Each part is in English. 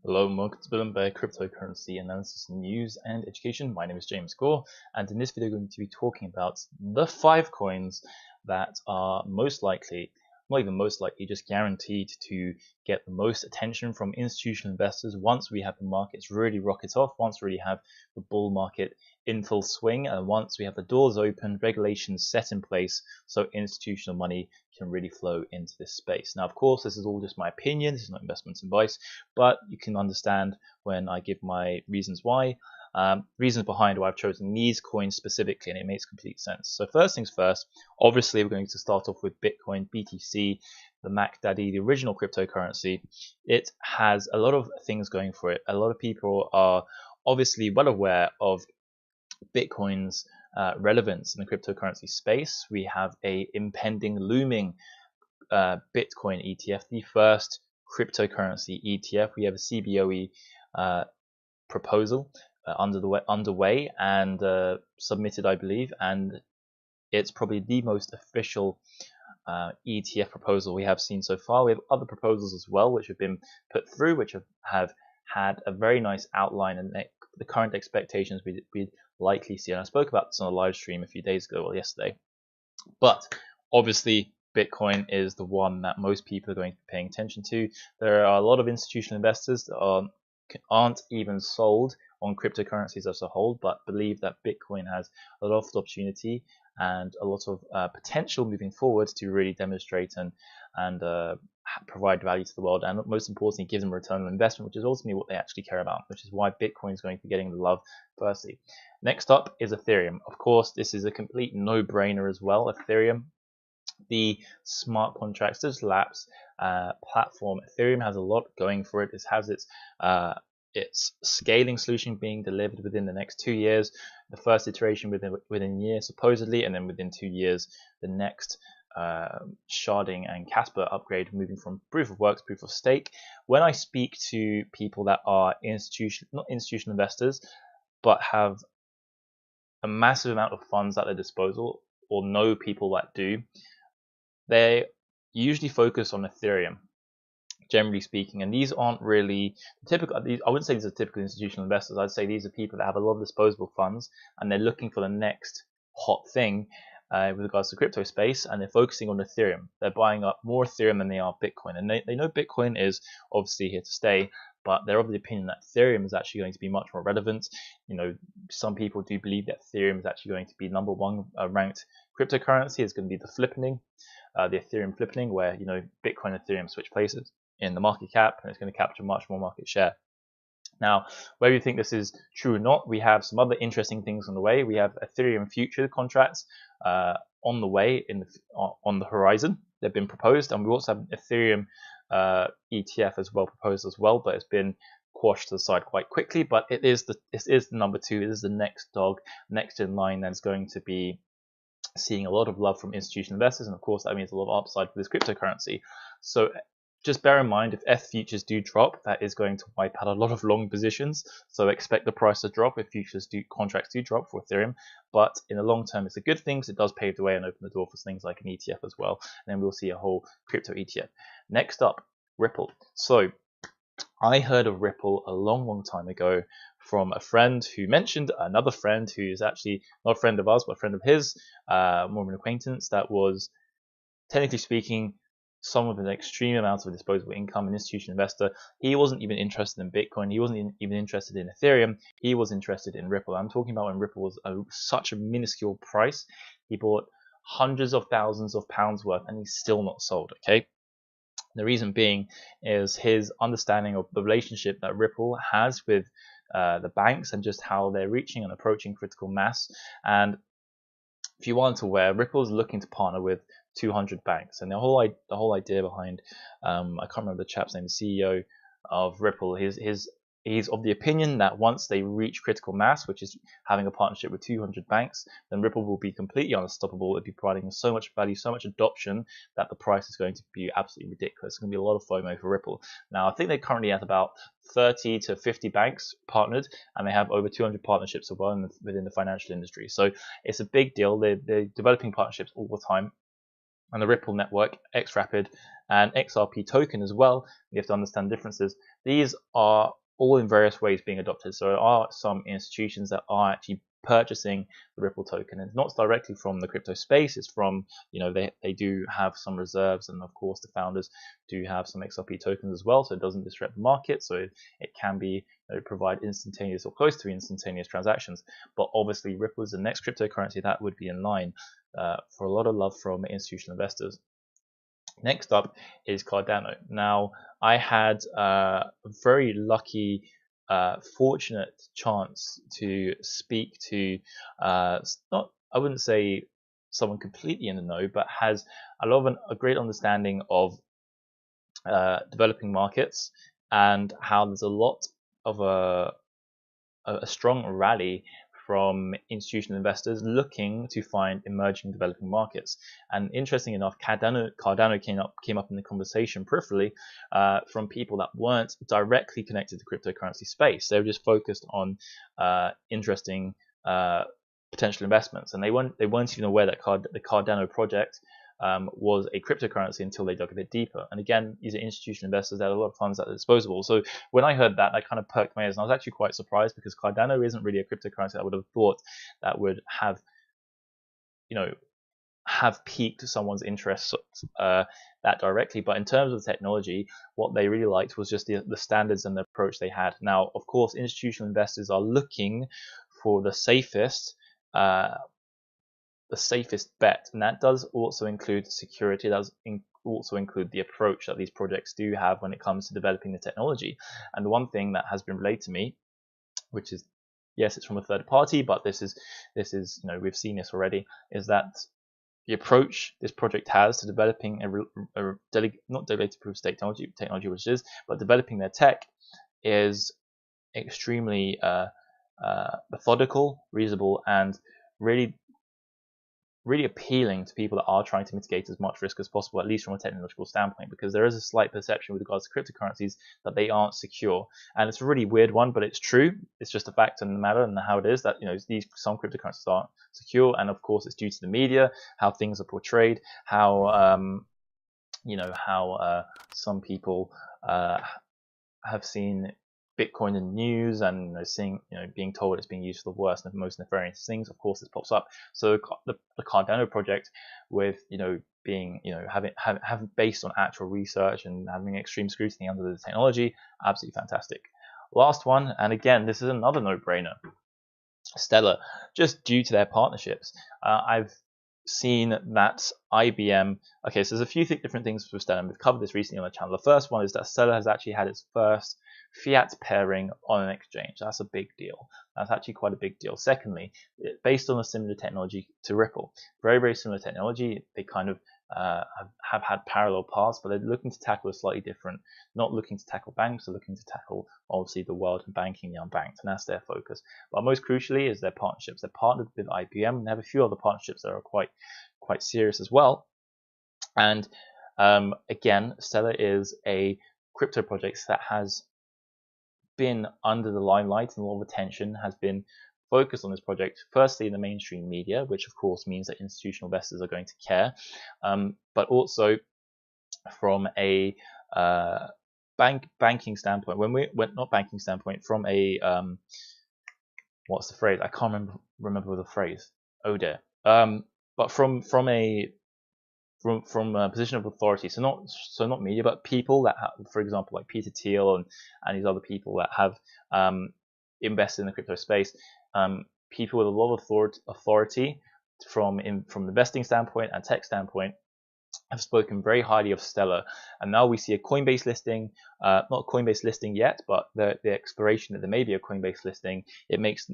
Hello and welcome to Bloomberg Cryptocurrency Analysis News and Education. My name is James Gore, and in this video, we're going to be talking about the 5 coins that are most likely, not even most likely, just guaranteed to get the most attention from institutional investors once we have the markets really rocket off, once we really have the bull market in full swing, and once we have the doors open, regulations set in place so institutional money can really flow into this space. Now, of course, this is all just my opinion, this is not investment advice, but you can understand when I give my reasons why, reasons behind why I've chosen these coins specifically, and it makes complete sense. So first things first, obviously we're going to start off with Bitcoin, BTC, the Mac Daddy, the original cryptocurrency. It has a lot of things going for it. A lot of people are obviously well aware of Bitcoin's relevance in the cryptocurrency space. We have a impending, looming Bitcoin ETF, the first cryptocurrency ETF. We have a CBOE proposal underway and submitted, I believe, and it's probably the most official ETF proposal we have seen so far. We have other proposals as well which have been put through, which have had a very nice outline and the current expectations we'd likely see. And I spoke about this on a live stream a few days ago or yesterday. But obviously, Bitcoin is the one that most people are going to be paying attention to. There are a lot of institutional investors that aren't even sold on cryptocurrencies as a whole, but believe that Bitcoin has a lot of opportunity and a lot of potential moving forward to really demonstrate and provide value to the world, and most importantly, give them a return on investment, which is ultimately what they actually care about, which is why Bitcoin is going to be getting the love firstly. Next up is Ethereum. Of course, this is a complete no-brainer as well. Ethereum, the smart contracts, digital apps platform. Ethereum has a lot going for it. It has its scaling solution being delivered within the next 2 years. The first iteration within a year, supposedly, and then within 2 years, the next sharding and Casper upgrade, moving from proof of work to proof of stake. When I speak to people that are not institutional investors, but have a massive amount of funds at their disposal, or know people that do, they usually focus on Ethereum, generally speaking, and these aren't really typical. I wouldn't say these are typical institutional investors. I'd say these are people that have a lot of disposable funds and they're looking for the next hot thing with regards to crypto space, and they're focusing on Ethereum. They're buying up more Ethereum than they are Bitcoin, and they know Bitcoin is obviously here to stay, but they're of the opinion that Ethereum is actually going to be much more relevant. You know, some people do believe that Ethereum is actually going to be number one ranked cryptocurrency. It's going to be the flippening, the Ethereum flippening, where Bitcoin and Ethereum switch places in the market cap, and it's going to capture much more market share. Now, whether you think this is true or not, we have some other interesting things on the way. We have Ethereum future contracts on the way on the horizon. They've been proposed, and we also have Ethereum ETF as well proposed as well, but it's been quashed to the side quite quickly. But it is the number 2. It is the next dog, next in line that's going to be seeing a lot of love from institutional investors, and of course that means a lot of upside for this cryptocurrency. So just bear in mind, if ETH futures do drop, that is going to wipe out a lot of long positions. So expect the price to drop if contracts do drop for Ethereum. But in the long term, it's a good thing because it does pave the way and open the door for things like an ETF as well. And then we'll see a whole crypto ETF. Next up, Ripple. So I heard of Ripple a long time ago from a friend who mentioned another friend who is actually not a friend of ours, but a friend of his, more of an acquaintance that was, technically speaking, someone with an extreme amount of disposable income, an institutional investor. He wasn't even interested in Bitcoin. He wasn't even interested in Ethereum. He was interested in Ripple. I'm talking about when Ripple was such a minuscule price. He bought hundreds of thousands of pounds worth, and he's still not sold. Okay. The reason being is his understanding of the relationship that Ripple has with the banks and just how they're reaching and approaching critical mass. And if you aren't aware, Ripple is looking to partner with 200 banks, and the whole idea behind I can't remember the chap's name, the CEO of Ripple. He's of the opinion that once they reach critical mass, which is having a partnership with 200 banks, then Ripple will be completely unstoppable. It'll be providing so much value, so much adoption that the price is going to be absolutely ridiculous. It's going to be a lot of FOMO for Ripple. Now, I think they're currently at about 30 to 50 banks partnered, and they have over 200 partnerships as well within the financial industry. So it's a big deal. They're developing partnerships all the time. and the Ripple network, XRapid, and XRP token as well. You have to understand differences. These are all in various ways being adopted. So there are some institutions that are actually purchasing the Ripple token, and it's not directly from the crypto space. It's from, they do have some reserves, and of course the founders do have some XRP tokens as well, so it doesn't disrupt the market. So it can be provide instantaneous or close to instantaneous transactions. But obviously Ripple is the next cryptocurrency that would be in line for a lot of love from institutional investors. Next up is Cardano. Now, I had a very lucky, fortunate chance to speak to, I wouldn't say someone completely in the know, but has a great understanding of developing markets, and how there's a lot of a strong rally from institutional investors looking to find emerging developing markets. And interesting enough, Cardano came up in the conversation peripherally from people that weren't directly connected to the cryptocurrency space. They were just focused on interesting potential investments, and they weren't even aware that the Cardano project was a cryptocurrency until they dug a bit deeper. And again, these are institutional investors that have a lot of funds at their disposal. So when I heard that, I kind of perked my ears, and I was actually quite surprised, because Cardano isn't really a cryptocurrency I would have thought that would have piqued someone's interest that directly. But in terms of the technology, what they really liked was just the standards and the approach they had. Now, of course, institutional investors are looking for the safest bet, and that does also include security. That does also include the approach that these projects do have when it comes to developing the technology. And the one thing that has been relayed to me, which is, yes, it's from a third party, but this is we've seen this already, is that the approach this project has to developing not delegated proof of stake technology, which is, but developing their tech, is extremely methodical, reasonable, and really appealing to people that are trying to mitigate as much risk as possible, at least from a technological standpoint, because there is a slight perception with regards to cryptocurrencies that they aren't secure. And it's a really weird one, but it's true. It's just a fact of the matter, and how it is that some cryptocurrencies aren't secure. And of course, it's due to the media, how things are portrayed, how some people have seen Bitcoin in the news, and being told it's being used for the worst and the most nefarious things. Of course, this pops up. So the Cardano project, with being having based on actual research and having extreme scrutiny under the technology, absolutely fantastic. Last one, and again, this is another no-brainer. Stellar, just due to their partnerships. I've seen that IBM. Okay, so there's a few different things with Stellar, and we've covered this recently on the channel. The first one is that Stellar has actually had its first fiat pairing on an exchange. That's a big deal. That's actually quite a big deal. Secondly, based on a similar technology to Ripple, very, very similar technology. They kind of have had parallel paths, but they're looking to tackle a slightly different, not looking to tackle banks, they're looking to tackle obviously the world and banking the unbanked, and that's their focus. But most crucially is their partnerships. They're partnered with IBM, and they have a few other partnerships that are quite serious as well. And again, Stellar is a crypto project that has been under the limelight, and a lot of attention has been focused on this project, firstly in the mainstream media, which of course means that institutional investors are going to care, but also from a banking standpoint, not banking standpoint, from a what's the phrase? I can't remember the phrase. Oh dear. But from a position of authority, so not media, but people that have, for example, like Peter Thiel and these other people that have invested in the crypto space, people with a lot of authority from the investing standpoint and tech standpoint have spoken very highly of Stellar. And now we see a Coinbase listing, not a Coinbase listing yet, but the exploration that there may be a Coinbase listing. It makes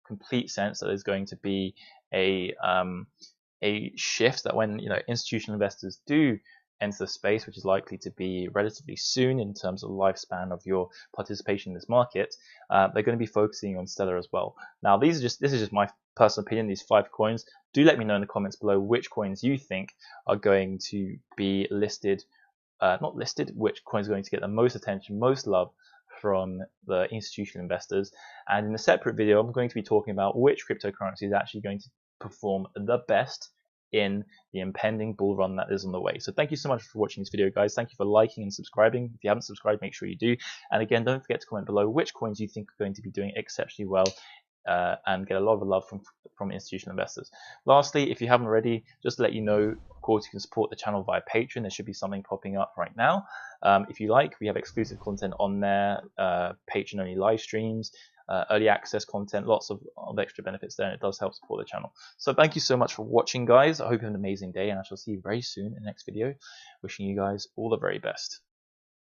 complete sense that there's going to be a shift, that when institutional investors do enter the space, which is likely to be relatively soon in terms of the lifespan of your participation in this market, they're going to be focusing on Stellar as well. Now, this is just my personal opinion, these 5 coins. Do let me know in the comments below which coins you think are going to be listed, not listed, which coins are going to get the most attention, most love from the institutional investors. And in a separate video, I'm going to be talking about which cryptocurrency is actually going to perform the best in the impending bull run that is on the way. So thank you so much for watching this video, guys. Thank you for liking and subscribing. If you haven't subscribed, make sure you do. And again, don't forget to comment below which coins you think are going to be doing exceptionally well and get a lot of love from institutional investors. Lastly, if you haven't already, just to let you know, of course, you can support the channel via Patreon. There should be something popping up right now. If you like, we have exclusive content on there, Patreon-only live streams, early access content, lots of extra benefits there, and it does help support the channel. So thank you so much for watching, guys. I hope you have an amazing day, and I shall see you very soon in the next video. Wishing you guys all the very best.